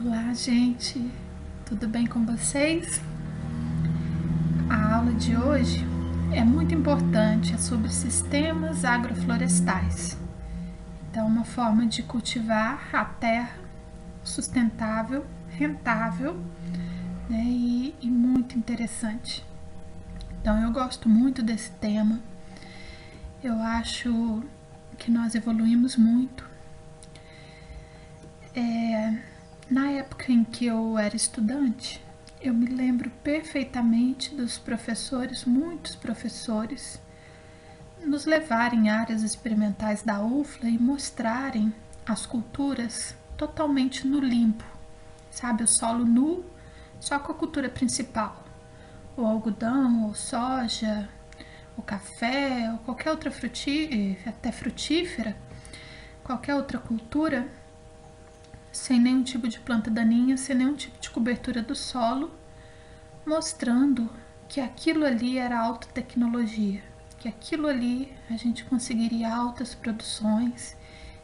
Olá, gente, tudo bem com vocês? A aula de hoje é muito importante, é sobre sistemas agroflorestais. Então, uma forma de cultivar a terra sustentável, rentável, né, e muito interessante. Então, eu gosto muito desse tema. Eu acho que nós evoluímos muito. Na época em que eu era estudante, eu me lembro perfeitamente dos professores, muitos professores, nos levarem a áreas experimentais da UFLA e mostrarem as culturas totalmente no limpo, sabe? O solo nu, só com a cultura principal. O algodão, ou soja, o café, ou qualquer outra até frutífera, qualquer outra cultura, sem nenhum tipo de planta daninha, sem nenhum tipo de cobertura do solo, mostrando que aquilo ali era alta tecnologia, que aquilo ali a gente conseguiria altas produções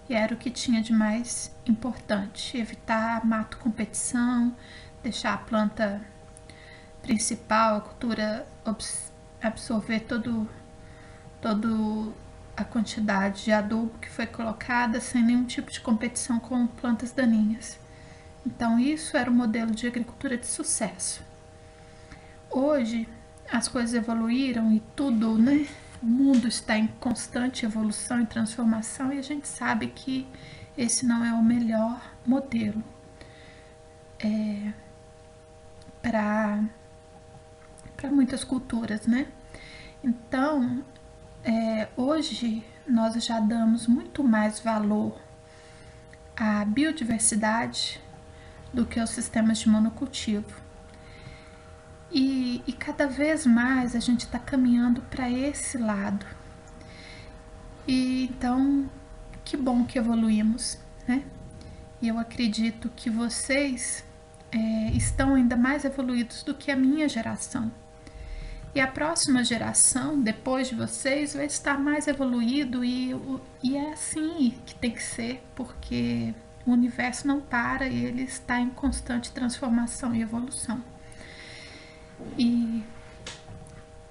e era o que tinha de mais importante, evitar mato competição, deixar a planta principal, a cultura, absorver todo a quantidade de adubo que foi colocada sem nenhum tipo de competição com plantas daninhas. Então isso era o modelo de agricultura de sucesso. Hoje as coisas evoluíram e tudo, né? O mundo está em constante evolução e transformação e a gente sabe que esse não é o melhor modelo para muitas culturas, né? Então, hoje nós já damos muito mais valor à biodiversidade do que aos sistemas de monocultivo. E cada vez mais a gente está caminhando para esse lado. E então, que bom que evoluímos, né? E eu acredito que vocês estão ainda mais evoluídos do que a minha geração. E a próxima geração, depois de vocês, vai estar mais evoluído e é assim que tem que ser, porque o universo não para e ele está em constante transformação e evolução. E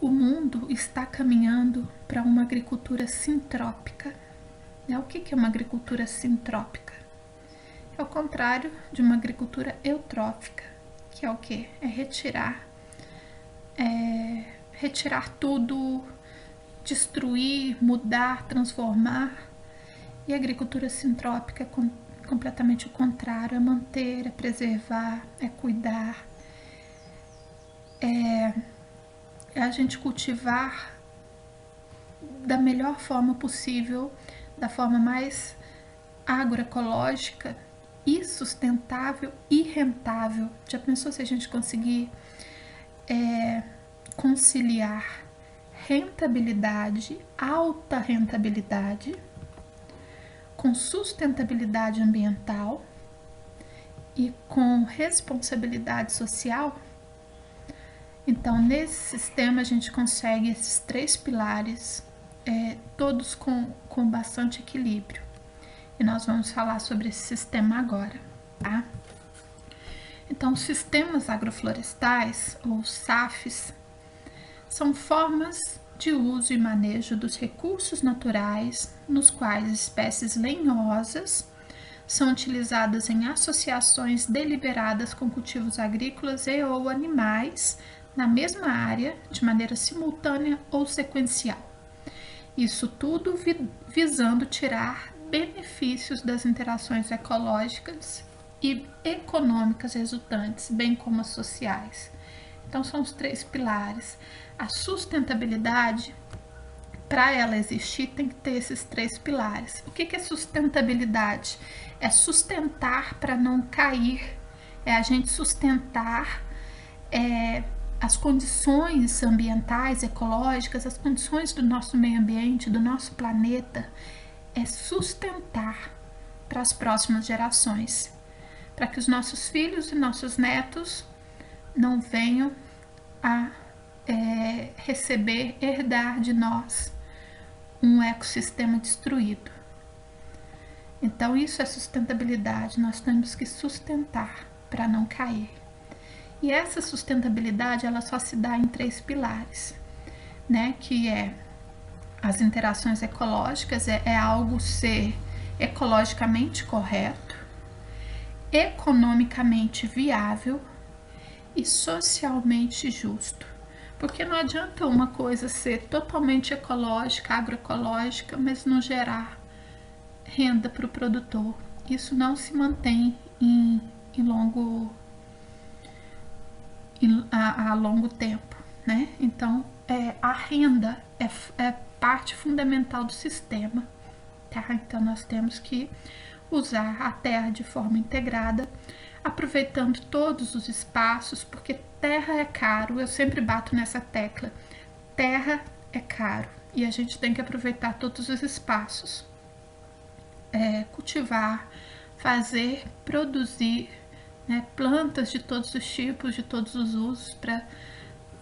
o mundo está caminhando para uma agricultura sintrópica. O que é uma agricultura sintrópica? É o contrário de uma agricultura eutrófica, que é o que? É retirar tudo, destruir, mudar, transformar. E a agricultura sintrópica é completamente o contrário, é manter, é preservar, é cuidar, é a gente cultivar da melhor forma possível, da forma mais agroecológica e sustentável e rentável. Já pensou se a gente conseguir conciliar rentabilidade, alta rentabilidade, com sustentabilidade ambiental e com responsabilidade social? Então, nesse sistema a gente consegue esses três pilares, todos com bastante equilíbrio. E nós vamos falar sobre esse sistema agora, tá? Então, os sistemas agroflorestais, ou SAFs, são formas de uso e manejo dos recursos naturais, nos quais espécies lenhosas são utilizadas em associações deliberadas com cultivos agrícolas e ou animais na mesma área, de maneira simultânea ou sequencial. Isso tudo visando tirar benefícios das interações ecológicas e econômicas resultantes, bem como as sociais. Então, são os três pilares. A sustentabilidade, para ela existir, tem que ter esses três pilares. O que é sustentabilidade? É sustentar para não cair, é a gente sustentar as condições ambientais, ecológicas, as condições do nosso meio ambiente, do nosso planeta, é sustentar para as próximas gerações, para que os nossos filhos e nossos netos não venham a herdar de nós um ecossistema destruído. Então isso é sustentabilidade, nós temos que sustentar para não cair. E essa sustentabilidade ela só se dá em 3 pilares, né? Que é as interações ecológicas, é algo ser ecologicamente correto, economicamente viável e socialmente justo. Porque não adianta uma coisa ser totalmente ecológica, agroecológica, mas não gerar renda para o produtor. Isso não se mantém a longo tempo, né? Então, a renda é parte fundamental do sistema, tá? Então, nós temos que usar a terra de forma integrada, aproveitando todos os espaços, porque terra é caro. Eu sempre bato nessa tecla. Terra é caro e a gente tem que aproveitar todos os espaços. Cultivar, fazer, produzir, né, plantas de todos os tipos, de todos os usos,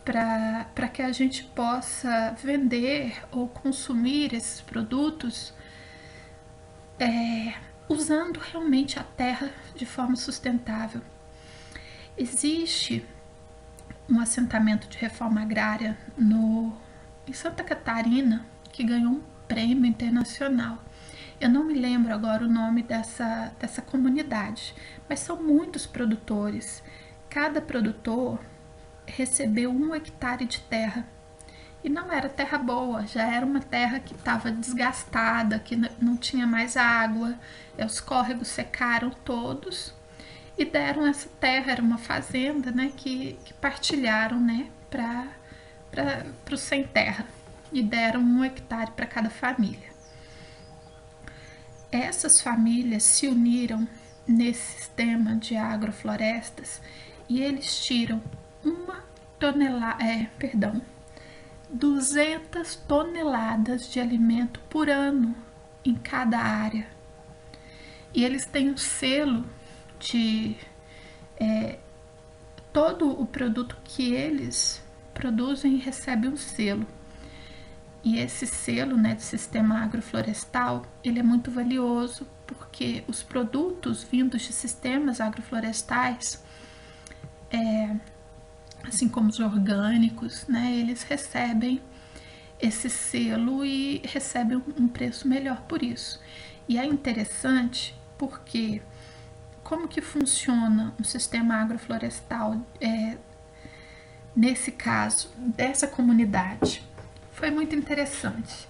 para que a gente possa vender ou consumir esses produtos usando realmente a terra de forma sustentável. Existe um assentamento de reforma agrária em Santa Catarina que ganhou um prêmio internacional. Eu não me lembro agora o nome dessa comunidade, mas são muitos produtores. Cada produtor recebeu 1 hectare de terra. E não era terra boa, já era uma terra que estava desgastada, que não tinha mais água, os córregos secaram todos e deram essa terra, era uma fazenda, né, que partilharam, né, para os sem terra e deram 1 hectare para cada família. Essas famílias se uniram nesse sistema de agroflorestas e eles tiram 200 toneladas de alimento por ano em cada área. E eles têm um selo de todo o produto que eles produzem recebe um selo. E esse selo, né, de sistema agroflorestal, ele é muito valioso porque os produtos vindos de sistemas agroflorestais, assim como os orgânicos, né, eles recebem esse selo e recebem um preço melhor por isso. E é interessante porque como que funciona um sistema agroflorestal nesse caso dessa comunidade? Foi muito interessante.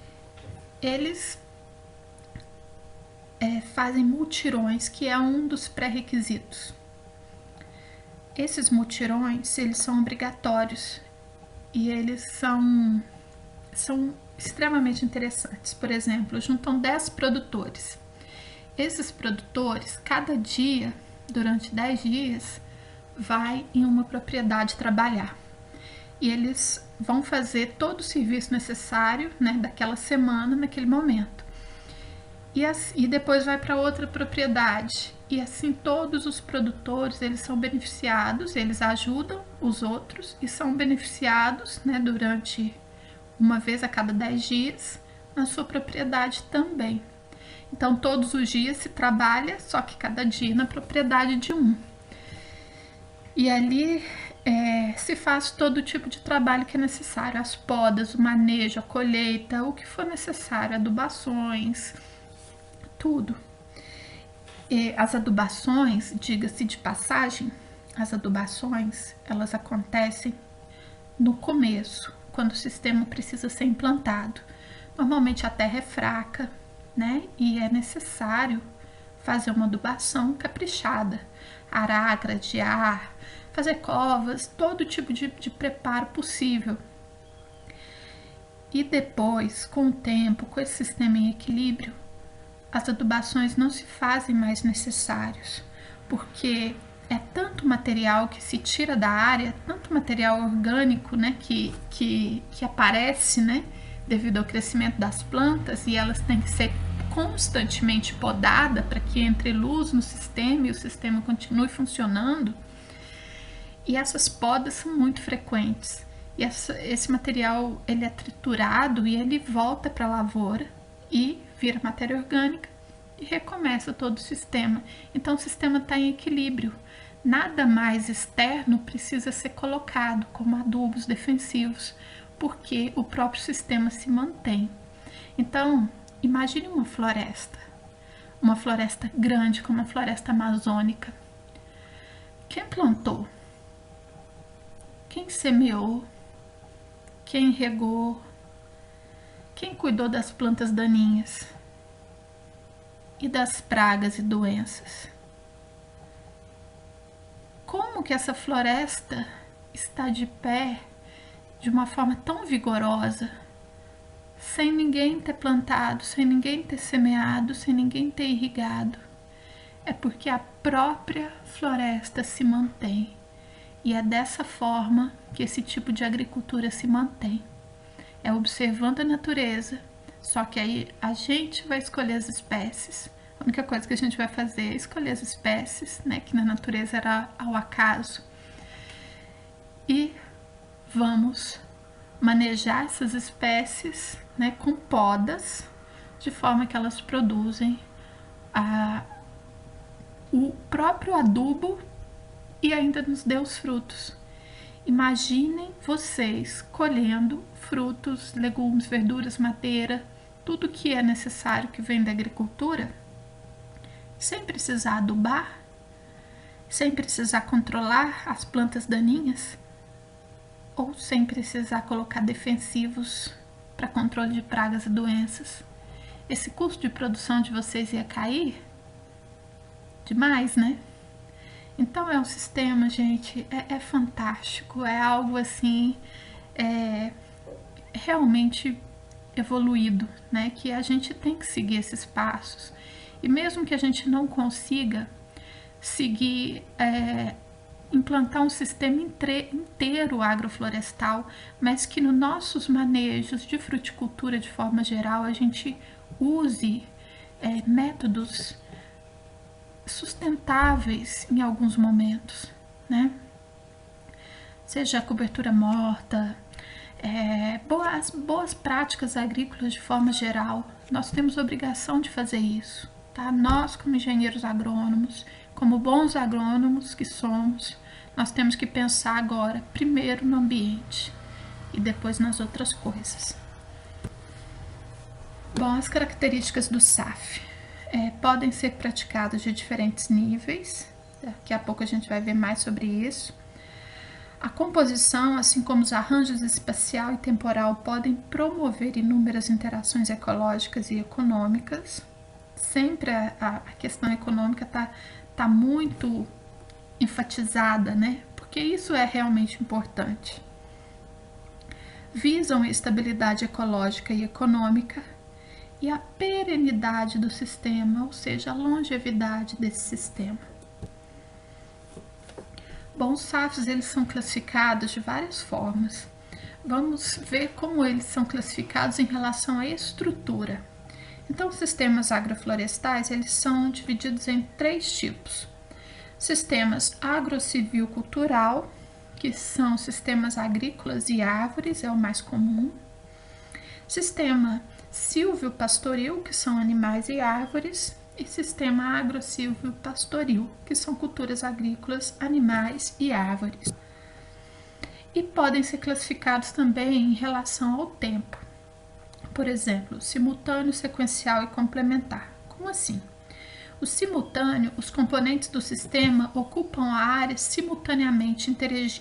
Eles fazem mutirões, que é um dos pré-requisitos. Esses mutirões, eles são obrigatórios e eles são extremamente interessantes. Por exemplo, juntam 10 produtores. Esses produtores, cada dia, durante 10 dias, vai em uma propriedade trabalhar. E eles vão fazer todo o serviço necessário, né, daquela semana, naquele momento. E depois vai para outra propriedade. E assim todos os produtores, eles são beneficiados, eles ajudam os outros e são beneficiados, né, durante uma vez a cada 10 dias na sua propriedade também. Então todos os dias se trabalha, só que cada dia na propriedade de um. E ali se faz todo tipo de trabalho que é necessário, as podas, o manejo, a colheita, o que for necessário, adubações, tudo. E as adubações, diga-se de passagem, as adubações, elas acontecem no começo, quando o sistema precisa ser implantado. Normalmente a terra é fraca, né? E é necessário fazer uma adubação caprichada, arar, gradear, fazer covas, todo tipo de preparo possível. E depois, com o tempo, com esse sistema em equilíbrio, as adubações não se fazem mais necessários, porque é tanto material que se tira da área, tanto material orgânico, né, que aparece, né, devido ao crescimento das plantas, e elas têm que ser constantemente podadas para que entre luz no sistema e o sistema continue funcionando. E essas podas são muito frequentes. E esse material ele é triturado e ele volta para a lavoura e vira matéria orgânica e recomeça todo o sistema. Então o sistema está em equilíbrio. Nada mais externo precisa ser colocado como adubos defensivos, porque o próprio sistema se mantém. Então, imagine uma floresta grande como a floresta amazônica. Quem plantou? Quem semeou? Quem regou? Quem cuidou das plantas daninhas? E das pragas e doenças? Como que essa floresta está de pé de uma forma tão vigorosa, sem ninguém ter plantado, sem ninguém ter semeado, sem ninguém ter irrigado? É porque a própria floresta se mantém. E é dessa forma que esse tipo de agricultura se mantém. É observando a natureza, só que aí a gente vai escolher as espécies. A única coisa que a gente vai fazer é escolher as espécies, né, que na natureza era ao acaso. E vamos manejar essas espécies, né, com podas, de forma que elas produzem o próprio adubo e ainda nos dê os frutos. Imaginem vocês colhendo frutos, legumes, verduras, madeira, tudo que é necessário que vem da agricultura, sem precisar adubar, sem precisar controlar as plantas daninhas, ou sem precisar colocar defensivos para controle de pragas e doenças. Esse custo de produção de vocês ia cair demais, né? Então é um sistema, gente, é fantástico, é algo assim, realmente evoluído, né? Que a gente tem que seguir esses passos. E mesmo que a gente não consiga seguir, implantar um sistema inteiro agroflorestal, mas que nos nossos manejos de fruticultura de forma geral a gente use métodos sustentáveis em alguns momentos, né? Seja a cobertura morta, boas práticas agrícolas de forma geral. Nós temos obrigação de fazer isso, tá? Nós, como engenheiros agrônomos, como bons agrônomos que somos, nós temos que pensar agora, primeiro no ambiente e depois nas outras coisas. Bom, as características do SAF podem ser praticadas de diferentes níveis. Daqui a pouco a gente vai ver mais sobre isso. A composição, assim como os arranjos espacial e temporal, podem promover inúmeras interações ecológicas e econômicas. Sempre a questão econômica tá muito enfatizada, né? Porque isso é realmente importante. Visam a estabilidade ecológica e econômica e a perenidade do sistema, ou seja, a longevidade desse sistema. Bom, os SAFs eles são classificados de várias formas. Vamos ver como eles são classificados em relação à estrutura. Então, os sistemas agroflorestais eles são divididos em 3 tipos. Sistemas agrocivil-cultural, que são sistemas agrícolas e árvores, é o mais comum. Sistema silvio-pastoril, que são animais e árvores, e sistema agro-silvio-pastoril, que são culturas agrícolas, animais e árvores. E podem ser classificados também em relação ao tempo. Por exemplo, simultâneo, sequencial e complementar. Como assim? O simultâneo, os componentes do sistema ocupam a área simultaneamente,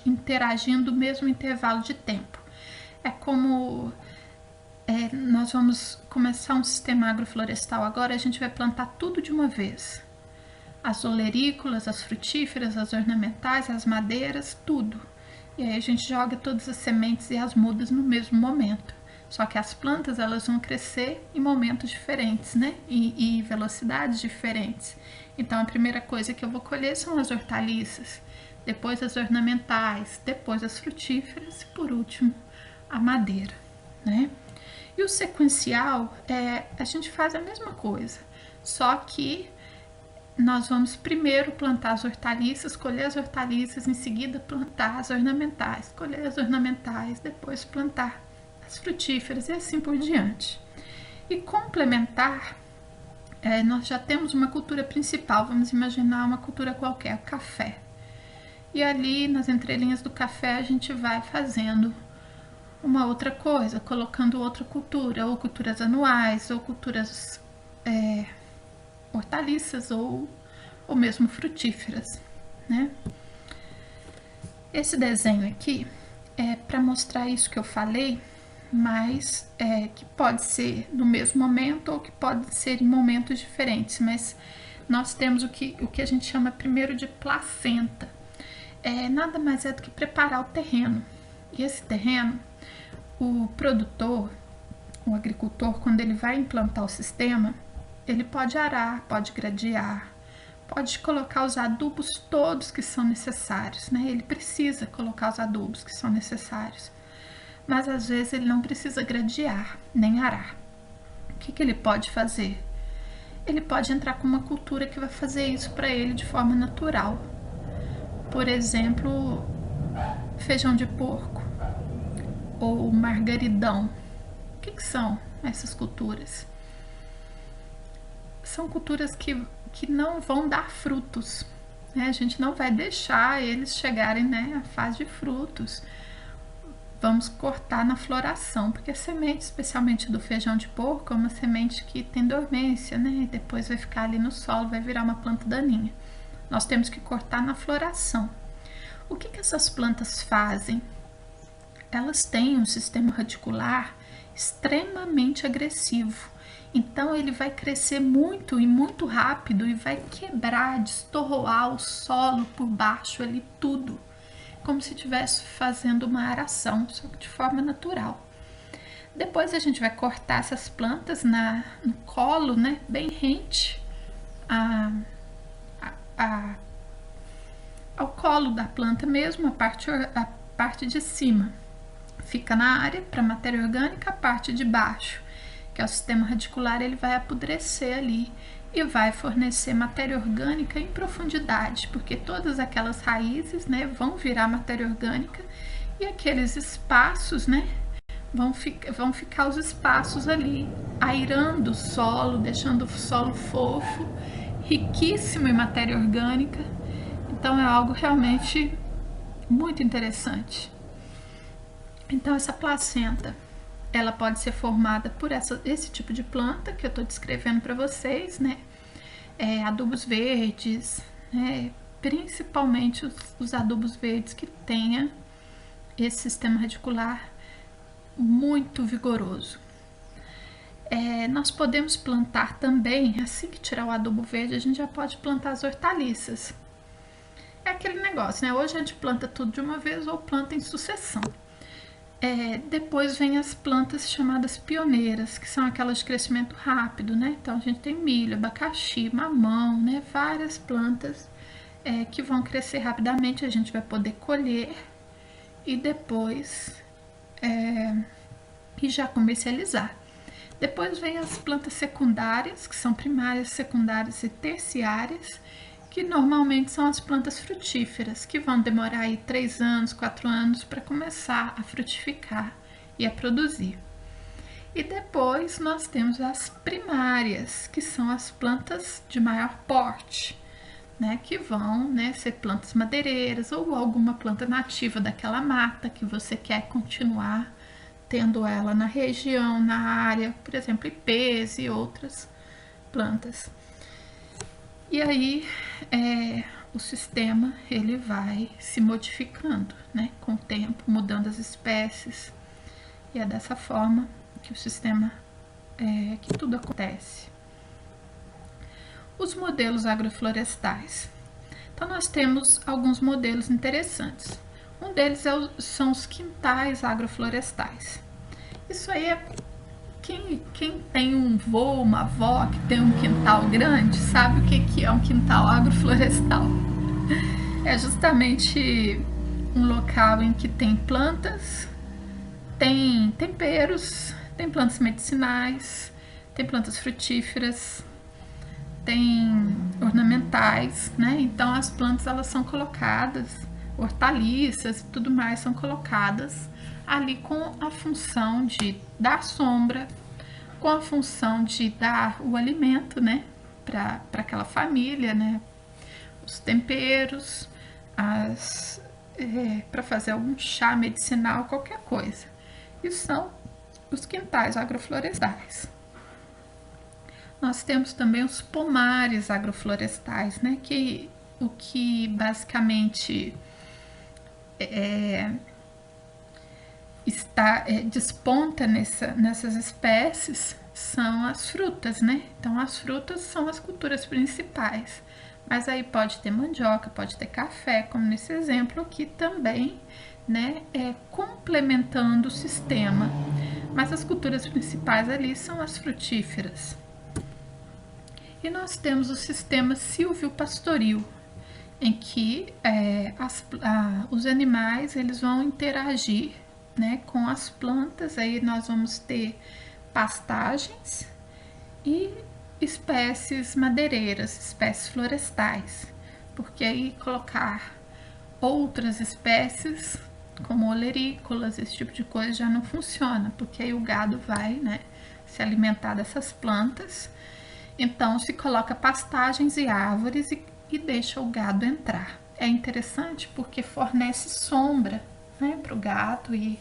interagindo no mesmo intervalo de tempo. É como nós vamos começar um sistema agroflorestal agora, a gente vai plantar tudo de uma vez. As olerícolas, as frutíferas, as ornamentais, as madeiras, tudo. E aí a gente joga todas as sementes e as mudas no mesmo momento. Só que as plantas elas vão crescer em momentos diferentes, né? E velocidades diferentes. Então a primeira coisa que eu vou colher são as hortaliças, depois as ornamentais, depois as frutíferas e por último a madeira, né? E o sequencial, a gente faz a mesma coisa, só que nós vamos primeiro plantar as hortaliças, colher as hortaliças, em seguida plantar as ornamentais, colher as ornamentais, depois plantar as frutíferas e assim por diante. E complementar, nós já temos uma cultura principal, vamos imaginar uma cultura qualquer, o café. e ali nas entrelinhas do café a gente vai fazendo uma outra coisa, colocando outra cultura, ou culturas anuais, ou culturas hortaliças, ou mesmo frutíferas, né? Esse desenho aqui é para mostrar isso que eu falei, mas que pode ser no mesmo momento ou que pode ser em momentos diferentes, mas nós temos o que a gente chama primeiro de placenta. Nada mais é do que preparar o terreno. E esse terreno, o produtor, o agricultor, quando ele vai implantar o sistema, ele pode arar, pode gradear, pode colocar os adubos todos que são necessários, né? Ele precisa colocar os adubos que são necessários, mas às vezes ele não precisa gradear nem arar. O que ele pode fazer? Ele pode entrar com uma cultura que vai fazer isso para ele de forma natural. Por exemplo, feijão de porco ou margaridão. O que são essas culturas? São culturas que não vão dar frutos, né? A gente não vai deixar eles chegarem, né, à fase de frutos. Vamos cortar na floração, porque a semente, especialmente do feijão de porco, é uma semente que tem dormência, né? E depois vai ficar ali no solo, vai virar uma planta daninha. Nós temos que cortar na floração. O que essas plantas fazem? Elas têm um sistema radicular extremamente agressivo. Então ele vai crescer muito e muito rápido e vai quebrar, destorroar o solo por baixo ali tudo, como se estivesse fazendo uma aração, só que de forma natural. Depois a gente vai cortar essas plantas no colo, né, bem rente ao colo da planta mesmo, a parte de cima fica na área para matéria orgânica, a parte de baixo, que é o sistema radicular, ele vai apodrecer ali e vai fornecer matéria orgânica em profundidade, porque todas aquelas raízes, né, vão virar matéria orgânica e aqueles espaços, né, vão ficar os espaços ali airando o solo, deixando o solo fofo, riquíssimo em matéria orgânica. Então é algo realmente muito interessante. Então essa placenta, ela pode ser formada por esse tipo de planta que eu estou descrevendo para vocês, né? Adubos verdes, né? Principalmente os adubos verdes que tenha esse sistema radicular muito vigoroso. Nós podemos plantar também, assim que tirar o adubo verde, a gente já pode plantar as hortaliças. É aquele negócio, né? Hoje a gente planta tudo de uma vez ou planta em sucessão. Depois vem as plantas chamadas pioneiras, que são aquelas de crescimento rápido, né? Então a gente tem milho, abacaxi, mamão, né? Várias plantas que vão crescer rapidamente, a gente vai poder colher e depois e já comercializar. Depois vem as plantas secundárias, que são primárias, secundárias e terciárias, que normalmente são as plantas frutíferas, que vão demorar aí 3 anos, 4 anos para começar a frutificar e a produzir. E depois nós temos as primárias, que são as plantas de maior porte, né, que vão, né, ser plantas madeireiras ou alguma planta nativa daquela mata que você quer continuar tendo ela na região, na área, por exemplo, ipês e outras plantas. E aí o sistema ele vai se modificando, né, com o tempo, mudando as espécies, e é dessa forma que o sistema, que tudo acontece. Os modelos agroflorestais. Então nós temos alguns modelos interessantes. Um deles são os quintais agroflorestais. Isso aí quem tem um vô, uma avó que tem um quintal grande, sabe o que é um quintal agroflorestal. É justamente um local em que tem plantas, tem temperos, tem plantas medicinais, tem plantas frutíferas, tem ornamentais, né? Então as plantas elas são colocadas, hortaliças e tudo mais são colocadas ali com a função de dar sombra, com a função de dar o alimento, né, para aquela família, né, os temperos, para fazer algum chá medicinal, qualquer coisa. E são os quintais agroflorestais. Nós temos também os pomares agroflorestais, né, o que basicamente desponta nessas espécies são as frutas, né? Então as frutas são as culturas principais, mas aí pode ter mandioca, pode ter café, como nesse exemplo aqui também, né? Complementando o sistema, mas as culturas principais ali são as frutíferas. E nós temos o sistema silvio-pastoril, em que os animais eles vão interagir, né, com as plantas. Aí nós vamos ter pastagens e espécies madeireiras, espécies florestais, porque aí colocar outras espécies como olerícolas, esse tipo de coisa já não funciona, porque aí o gado vai, né, se alimentar dessas plantas. Então se coloca pastagens e árvores e deixa o gado entrar. É interessante porque fornece sombra, né, para o gado e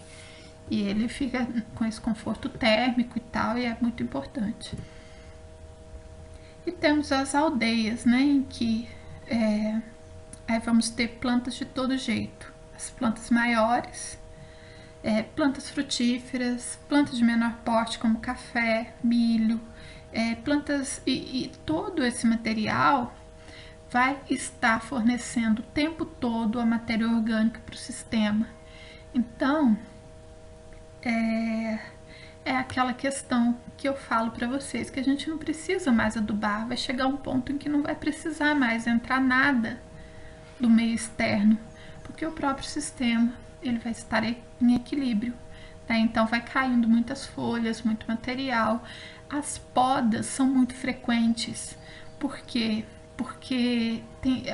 ele fica com esse conforto térmico e tal, e é muito importante. E temos as aldeias, né, em que aí vamos ter plantas de todo jeito. As plantas maiores, plantas frutíferas, plantas de menor porte como café, milho, plantas e todo esse material vai estar fornecendo o tempo todo a matéria orgânica para o sistema. Então, é aquela questão que eu falo para vocês, que a gente não precisa mais adubar, vai chegar um ponto em que não vai precisar mais entrar nada do meio externo, porque o próprio sistema ele vai estar em equilíbrio, né? Então vai caindo muitas folhas, muito material. As podas são muito frequentes, porque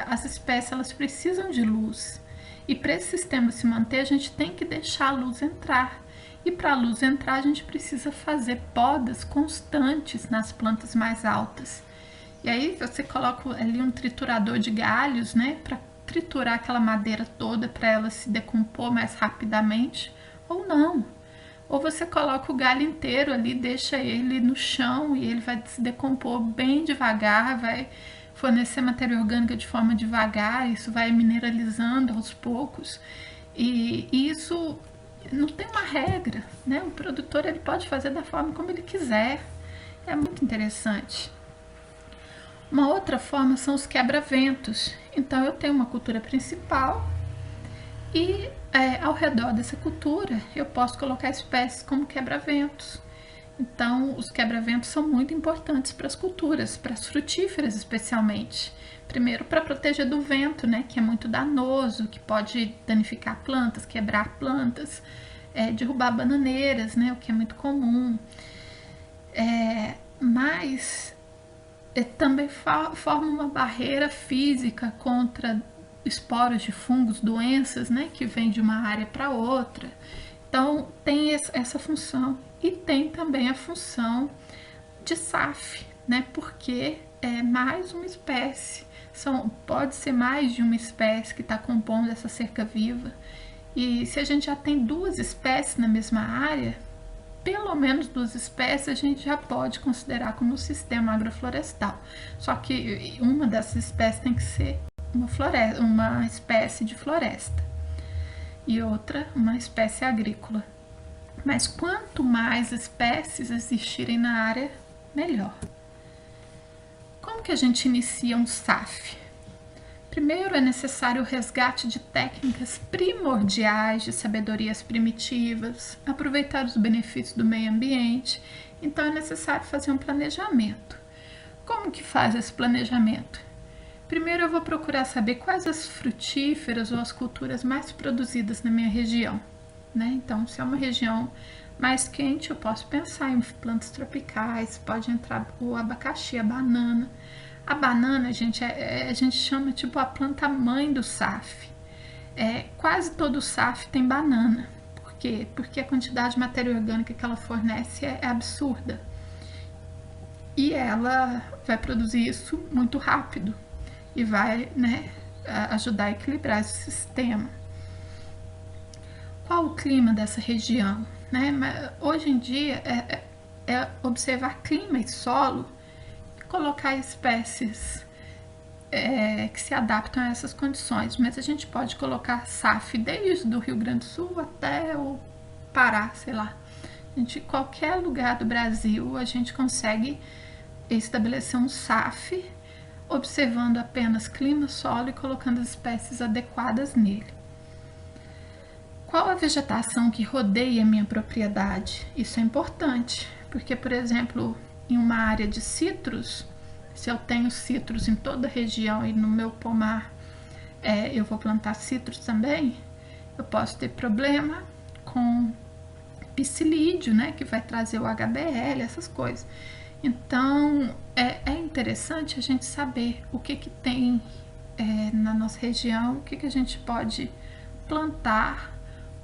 as espécies elas precisam de luz, e para esse sistema se manter a gente tem que deixar a luz entrar, e para a luz entrar a gente precisa fazer podas constantes nas plantas mais altas. E aí você coloca ali um triturador de galhos, né, para triturar aquela madeira toda para ela se decompor mais rapidamente, ou não. Ou você coloca o galho inteiro ali, deixa ele no chão e ele vai se decompor bem devagar, vai fornecer matéria orgânica de forma devagar, isso vai mineralizando aos poucos. E isso não tem uma regra, né? O produtor ele pode fazer da forma como ele quiser. É muito interessante. Uma outra forma são os quebra-ventos. Então eu tenho uma cultura principal e ao redor dessa cultura eu posso colocar espécies como quebra-ventos. Então os quebra-ventos são muito importantes para as culturas, para as frutíferas especialmente. Primeiro para proteger do vento, né, que é muito danoso, que pode danificar plantas, quebrar plantas, derrubar bananeiras, né, o que é muito comum. Mas também forma uma barreira física contra esporos de fungos, doenças, né, que vêm de uma área para outra. Então tem essa função, e tem também a função de SAF, né, porque é mais uma espécie, pode ser mais de uma espécie que está compondo essa cerca viva, e se a gente já tem duas espécies na mesma área, pelo menos duas espécies a gente já pode considerar como um sistema agroflorestal. Só que uma dessas espécies tem que ser uma espécie de floresta e outra uma espécie agrícola. Mas quanto mais espécies existirem na área, melhor. Como que a gente inicia um SAF? Primeiro é necessário o resgate de técnicas primordiais de sabedorias primitivas, aproveitar os benefícios do meio ambiente, então é necessário fazer um planejamento. Como que faz esse planejamento? Primeiro eu vou procurar saber quais as frutíferas ou as culturas mais produzidas na minha região, né? Então, se é uma região mais quente, eu posso pensar em plantas tropicais, pode entrar o abacaxi, a banana. A banana, gente, a gente chama tipo a planta mãe do SAF. Quase todo SAF tem banana. Por quê? Porque a quantidade de matéria orgânica que ela fornece é absurda. E ela vai produzir isso muito rápido. E vai, né, ajudar a equilibrar esse sistema. Qual o clima dessa região? Né? Hoje em dia é observar clima e solo e colocar espécies que se adaptam a essas condições, mas a gente pode colocar SAF desde o Rio Grande do Sul até o Pará, sei lá. Qualquer lugar do Brasil a gente consegue estabelecer um SAF observando apenas clima, solo e colocando as espécies adequadas nele. Qual a vegetação que rodeia a minha propriedade? Isso é importante, porque, por exemplo, em uma área de citros, se eu tenho citros em toda a região e no meu pomar eu vou plantar citros também, eu posso ter problema com psilídeo, né, que vai trazer o HBL, essas coisas. Então, é interessante a gente saber o que tem na nossa região, o que a gente pode plantar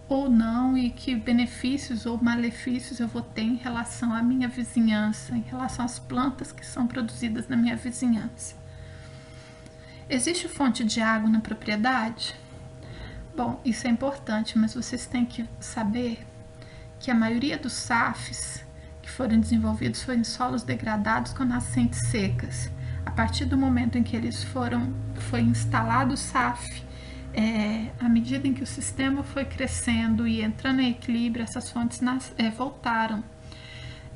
ou não e que benefícios ou malefícios eu vou ter em relação à minha vizinhança, em relação às plantas que são produzidas na minha vizinhança. Existe fonte de água na propriedade? Bom, isso é importante, mas vocês têm que saber que a maioria dos SAFs que foram desenvolvidos foram em solos degradados com nascentes secas. A partir do momento em que eles foi instalado o SAF, à medida em que o sistema foi crescendo e entrando em equilíbrio, essas fontes voltaram.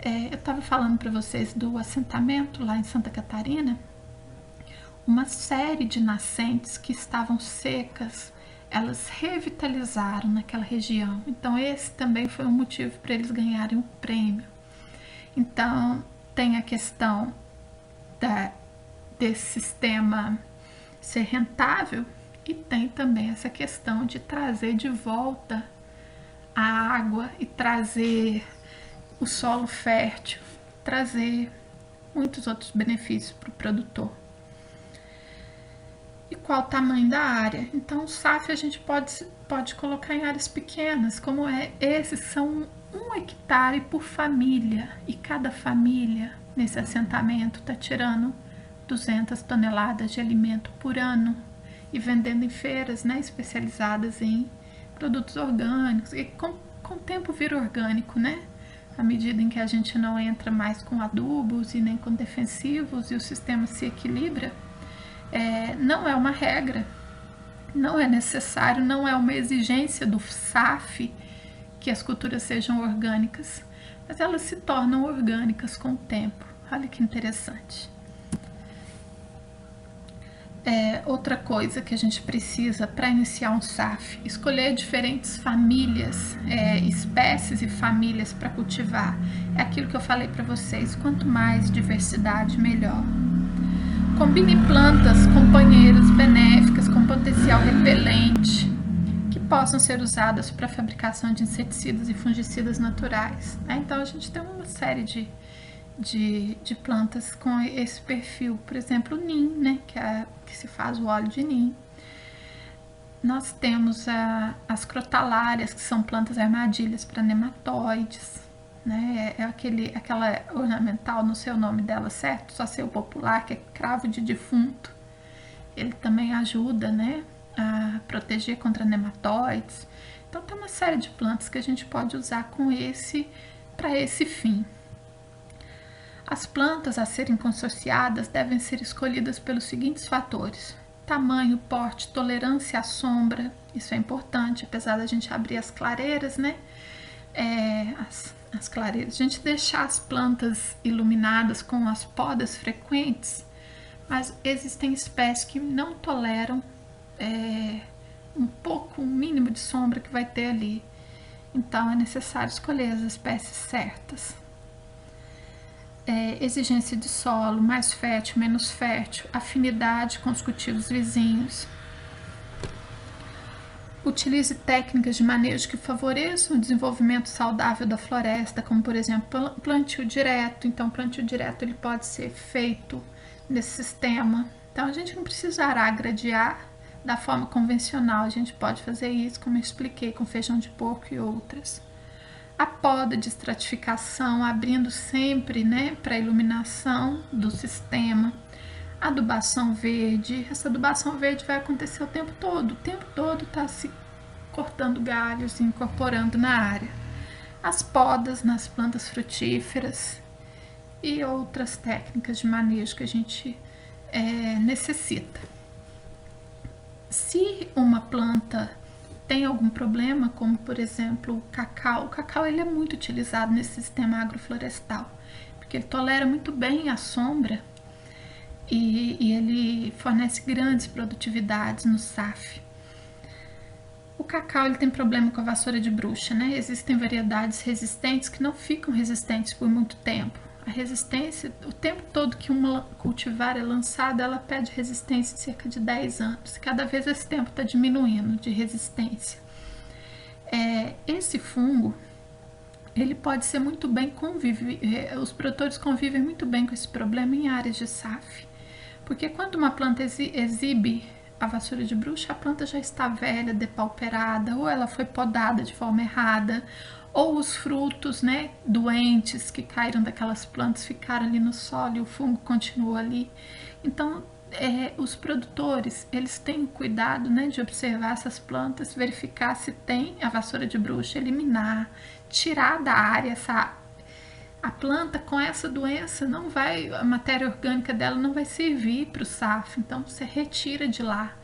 Eu estava falando para vocês do assentamento lá em Santa Catarina, uma série de nascentes que estavam secas, elas revitalizaram naquela região. Então esse também foi um motivo para eles ganharem um prêmio. Então tem a questão desse sistema ser rentável e tem também essa questão de trazer de volta a água e trazer o solo fértil, trazer muitos outros benefícios para o produtor. E qual o tamanho da área? Então o SAF a gente pode colocar em áreas pequenas, como esses são 1 hectare por família, e cada família nesse assentamento está tirando 200 toneladas de alimento por ano e vendendo em feiras, né, especializadas em produtos orgânicos, e com o tempo vira orgânico, né? À medida em que a gente não entra mais com adubos e nem com defensivos e o sistema se equilibra, não é uma regra, não é necessário, não é uma exigência do SAF que as culturas sejam orgânicas, mas elas se tornam orgânicas com o tempo. Olha que interessante. Outra coisa que a gente precisa para iniciar um SAF, escolher diferentes famílias, espécies e famílias para cultivar. É aquilo que eu falei para vocês, quanto mais diversidade, melhor. Combine plantas companheiras benéficas com potencial repelente que possam ser usadas para a fabricação de inseticidas e fungicidas naturais. Então a gente tem uma série de plantas com esse perfil, por exemplo, o NIM, né, que se faz o óleo de NIM. Nós temos as crotalárias, que são plantas armadilhas para nematóides, né, aquela ornamental, não sei o nome dela certo, só sei o popular, que é cravo de defunto. Ele também ajuda, né, a proteger contra nematóides. Então tem uma série de plantas que a gente pode usar para esse fim. As plantas a serem consorciadas devem ser escolhidas pelos seguintes fatores: tamanho, porte, tolerância à sombra, isso é importante, apesar da gente abrir as clareiras, né? As clareiras, a gente deixar as plantas iluminadas com as podas frequentes, mas existem espécies que não toleram um mínimo de sombra que vai ter ali. Então é necessário escolher as espécies certas. Exigência de solo, mais fértil, menos fértil, afinidade com os cultivos vizinhos. Utilize técnicas de manejo que favoreçam o desenvolvimento saudável da floresta, como por exemplo plantio direto. Então, plantio direto ele pode ser feito nesse sistema. Então, a gente não precisará gradear da forma convencional, a gente pode fazer isso, como eu expliquei, com feijão de porco e outras. A poda de estratificação, abrindo sempre, né, para a iluminação do sistema. Adubação verde, essa adubação verde vai acontecer o tempo todo tá se cortando galhos e incorporando na área. As podas nas plantas frutíferas e outras técnicas de manejo que a gente necessita. Se uma planta tem algum problema, como por exemplo o cacau ele é muito utilizado nesse sistema agroflorestal, porque ele tolera muito bem a sombra e ele fornece grandes produtividades no SAF. O cacau ele tem problema com a vassoura de bruxa, né? Existem variedades resistentes que não ficam resistentes por muito tempo. A resistência, o tempo todo que uma cultivar é lançada, ela perde resistência de cerca de 10 anos. Cada vez esse tempo está diminuindo de resistência. Esse fungo, ele pode ser muito bem os produtores convivem muito bem com esse problema em áreas de SAF. Porque quando uma planta exibe a vassoura de bruxa, a planta já está velha, depauperada, ou ela foi podada de forma errada, ou os frutos, né, doentes que caíram daquelas plantas ficaram ali no solo e o fungo continuou ali. Então, os produtores, eles têm cuidado, né, de observar essas plantas, verificar se tem a vassoura de bruxa, eliminar, tirar da área a planta com essa doença não vai, a matéria orgânica dela não vai servir para o SAF, então você retira de lá.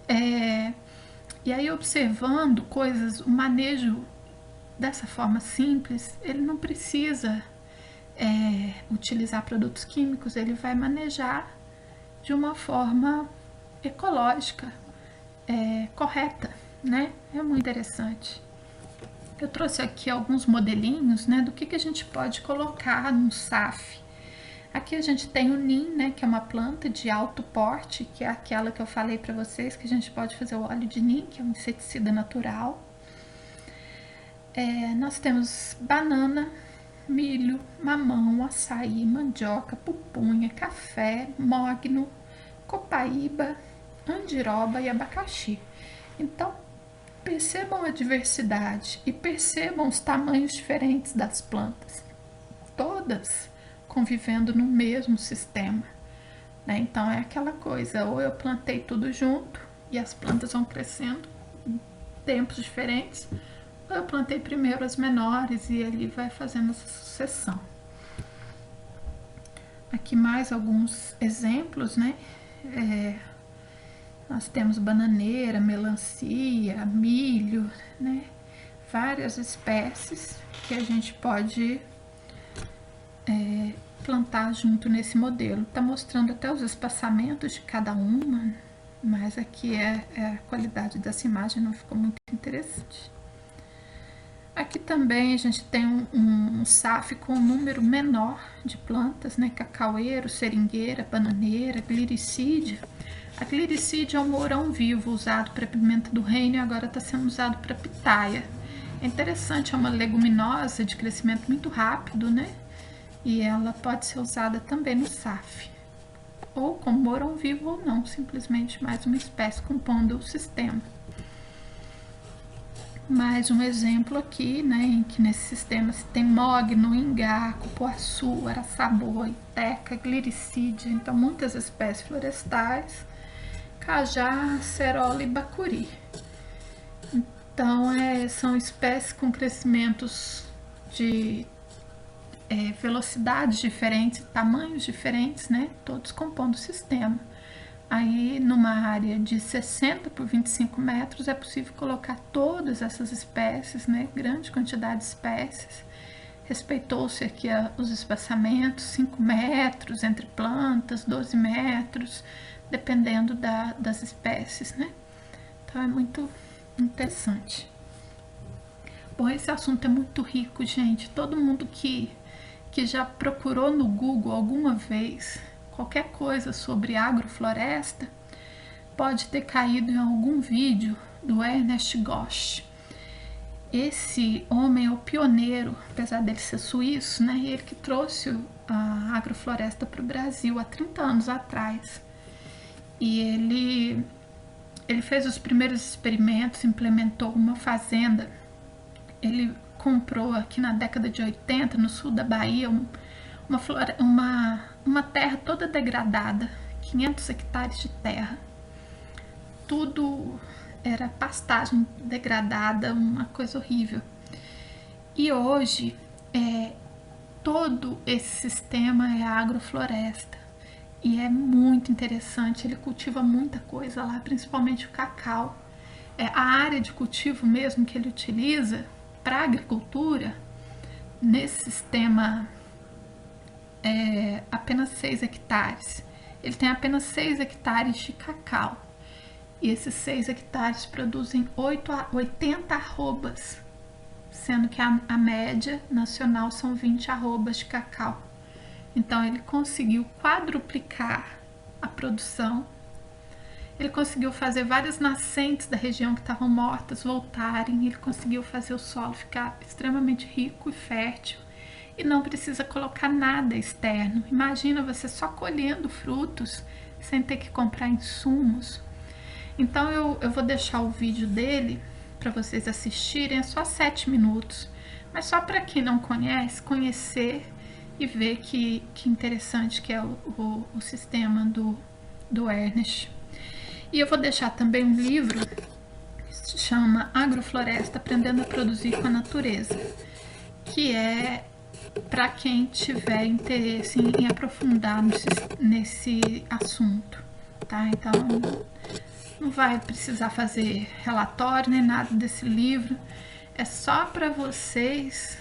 E aí observando coisas, o manejo dessa forma simples, ele não precisa utilizar produtos químicos, ele vai manejar de uma forma ecológica, correta, né? É muito interessante. Eu trouxe aqui alguns modelinhos, né, do que a gente pode colocar no SAF. Aqui a gente tem o NIM, né, que é uma planta de alto porte, que é aquela que eu falei para vocês, que a gente pode fazer o óleo de NIM, que é um inseticida natural. Nós temos banana, milho, mamão, açaí, mandioca, pupunha, café, mogno, copaíba, andiroba e abacaxi. Então, percebam a diversidade e percebam os tamanhos diferentes das plantas, todas convivendo no mesmo sistema, né? Então é aquela coisa, ou eu plantei tudo junto e as plantas vão crescendo em tempos diferentes, ou eu plantei primeiro as menores e ele vai fazendo essa sucessão. Aqui mais alguns exemplos, né? Nós temos bananeira, melancia, milho, né? Várias espécies que a gente pode plantar junto nesse modelo. Está mostrando até os espaçamentos de cada uma, mas aqui a qualidade dessa imagem não ficou muito interessante. Aqui também a gente tem um SAF com um número menor de plantas, né? Cacaueiro, seringueira, bananeira, gliricídia. A gliricídia é um mourão vivo usado para pimenta do reino e agora está sendo usado para pitaia. É interessante, é uma leguminosa de crescimento muito rápido, né? E ela pode ser usada também no SAF. Ou como mourão vivo ou não, simplesmente mais uma espécie compondo o sistema. Mais um exemplo aqui, né, em que nesse sistema se tem mogno, ingá, cupuaçu, araçaboi, teca, gliricídia, então muitas espécies florestais, cajá, acerola e bacuri. Então são espécies com crescimentos de velocidades diferentes, tamanhos diferentes, né, todos compondo o sistema. Aí, numa área de 60 por 25 metros, é possível colocar todas essas espécies, né? Grande quantidade de espécies. Respeitou-se aqui os espaçamentos, 5 metros entre plantas, 12 metros, dependendo das espécies, né? Então, é muito interessante. Bom, esse assunto é muito rico, gente. Todo mundo que já procurou no Google alguma vez qualquer coisa sobre agrofloresta pode ter caído em algum vídeo do Ernest Gosch. Esse homem é o pioneiro, apesar dele ser suíço, né? Ele que trouxe a agrofloresta para o Brasil há 30 anos atrás. E ele fez os primeiros experimentos, implementou uma fazenda. Ele comprou aqui na década de 80, no sul da Bahia, uma terra toda degradada, 500 hectares de terra. Tudo era pastagem degradada, uma coisa horrível. E hoje, todo esse sistema é agrofloresta. E é muito interessante, ele cultiva muita coisa lá, principalmente o cacau. A área de cultivo mesmo que ele utiliza para a agricultura, nesse sistema, apenas 6 hectares. Ele tem apenas 6 hectares de cacau. E esses 6 hectares produzem 80 arrobas, sendo que a média nacional são 20 arrobas de cacau. Então ele conseguiu quadruplicar a produção. Ele conseguiu fazer várias nascentes da região que estavam mortas voltarem. Ele conseguiu fazer o solo ficar extremamente rico e fértil. E não precisa colocar nada externo. Imagina você só colhendo frutos sem ter que comprar insumos. Então eu vou deixar o vídeo dele para vocês assistirem, é só 7 minutos. Mas só para quem não conhece, conhecer e ver que interessante que é o sistema do Ernest. E eu vou deixar também um livro que se chama Agrofloresta, Aprendendo a Produzir com a Natureza, que é para quem tiver interesse em aprofundar nesse assunto, tá? Então não vai precisar fazer relatório nem nada desse livro, é só para vocês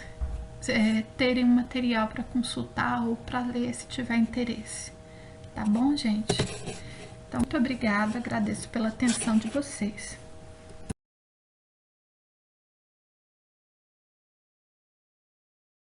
terem um material para consultar ou para ler se tiver interesse, tá bom, gente? Então, muito obrigada, agradeço pela atenção de vocês.